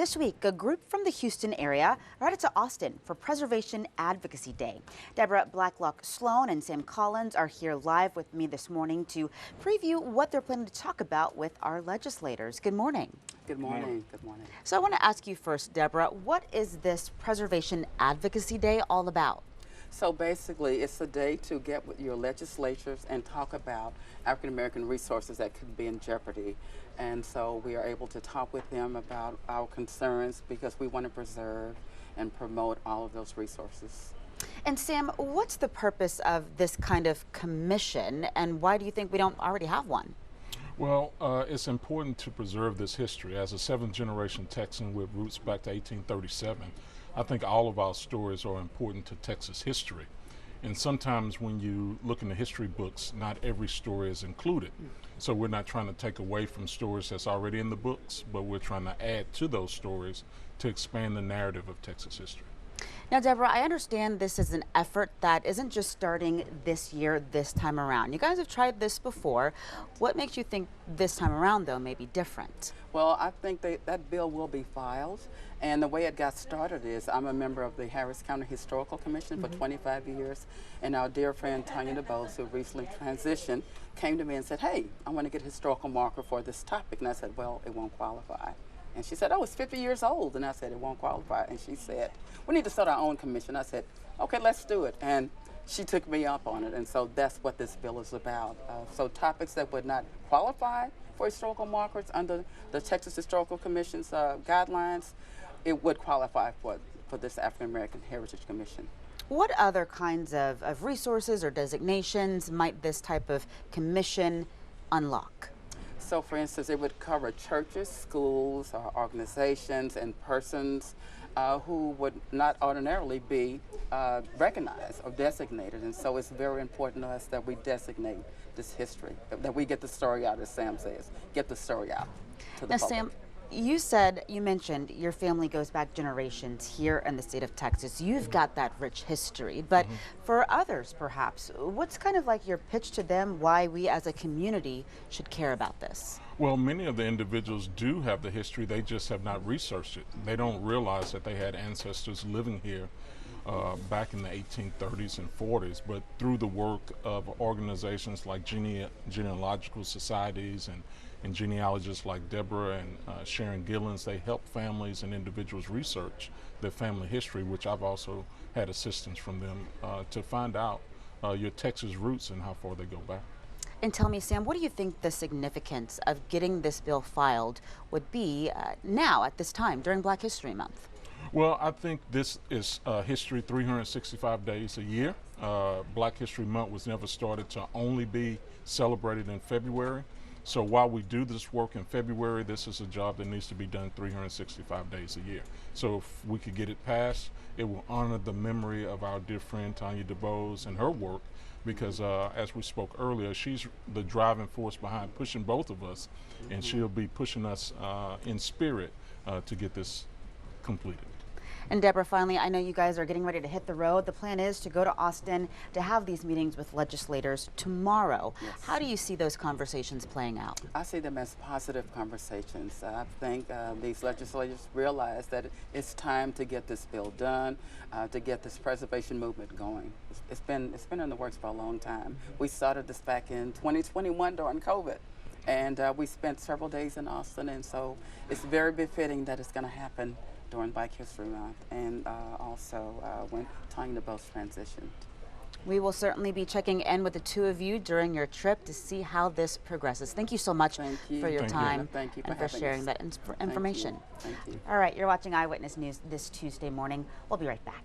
This week, a group from the Houston area are headed to Austin for Preservation Advocacy Day. Deborah Blacklock Sloan and Sam Collins are here live with me this morning to preview what they're planning to talk about with our legislators. Good morning. Good morning. Good morning. So I want to ask you first, Deborah, what is this Preservation Advocacy Day all about? So basically, it's a day to get with your legislatures and talk about African American resources that could be in jeopardy. And so we are able to talk with them about our concerns because we want to preserve and promote all of those resources. And Sam, what's the purpose of this kind of commission, and why do you think we don't already have one? Well, it's important to preserve this history. As a seventh-generation Texan with roots back to 1837, I think all of our stories are important to Texas history. And sometimes when you look in the history books, not every story is included. So we're not trying to take away from stories that's already in the books, but we're trying to add to those stories to expand the narrative of Texas history. Now, Deborah, I understand this is an effort that isn't just starting this year, this time around. You guys have tried this before. What makes you think this time around, though, may be different? Well, I think that bill will be filed. And the way it got started is I'm a member of the Harris County Historical Commission for 25 years. And our dear friend Tanya DeBose, who recently transitioned, came to me and said, hey, I want to get a historical marker for this topic. And I said, well, it won't qualify. And she said, oh, it's 50 years old. And I said, it won't qualify. And she said, we need to start our own commission. I said, okay, let's do it. And she took me up on it. And so that's what this bill is about. So topics that would not qualify for historical markers under the Texas Historical Commission's guidelines, it would qualify for this African American Heritage Commission. What other kinds of resources or designations might this type of commission unlock? So, for instance, it would cover churches, schools, organizations, and persons who would not ordinarily be recognized or designated. And so it's very important to us that we designate this history, that we get the story out, as Sam says, get the story out to the Now, public. Sam, you mentioned your family goes back generations here in the state of Texas. You've got that rich history, but for others, perhaps, what's kind of like your pitch to them why we as a community should care about this? Well, many of the individuals do have the history, they just have not researched it. They don't realize that they had ancestors living here back in the 1830s and 40s, but through the work of organizations like genealogical societies and genealogists like Deborah and Sharon Gillens, they help families and individuals research their family history, which I've also had assistance from them to find out your Texas roots and how far they go back. And tell me, Sam, what do you think the significance of getting this bill filed would be now at this time during Black History Month? Well, I think this is history 365 days a year. Black History Month was never started to only be celebrated in February. So while we do this work in February, this is a job that needs to be done 365 days a year. So if we could get it passed, it will honor the memory of our dear friend Tanya DeBose and her work, because as we spoke earlier, she's the driving force behind pushing both of us, and she'll be pushing us in spirit to get this completed. And Deborah, finally, I know you guys are getting ready to hit the road. The plan is to go to Austin to have these meetings with legislators tomorrow. Yes. How do you see those conversations playing out? I see them as positive conversations. I think these legislators realize that it's time to get this bill done, to get this preservation movement going. It's been in the works for a long time. We started this back in 2021 during COVID. And we spent several days in Austin, and so it's very befitting that it's going to happen during Black History Month and also when Tanya DeBose transitioned. We will certainly be checking in with the two of you during your trip to see how this progresses. Thank you so much for your time and for sharing that information. Thank you. All right, you're watching Eyewitness News this Tuesday morning. We'll be right back.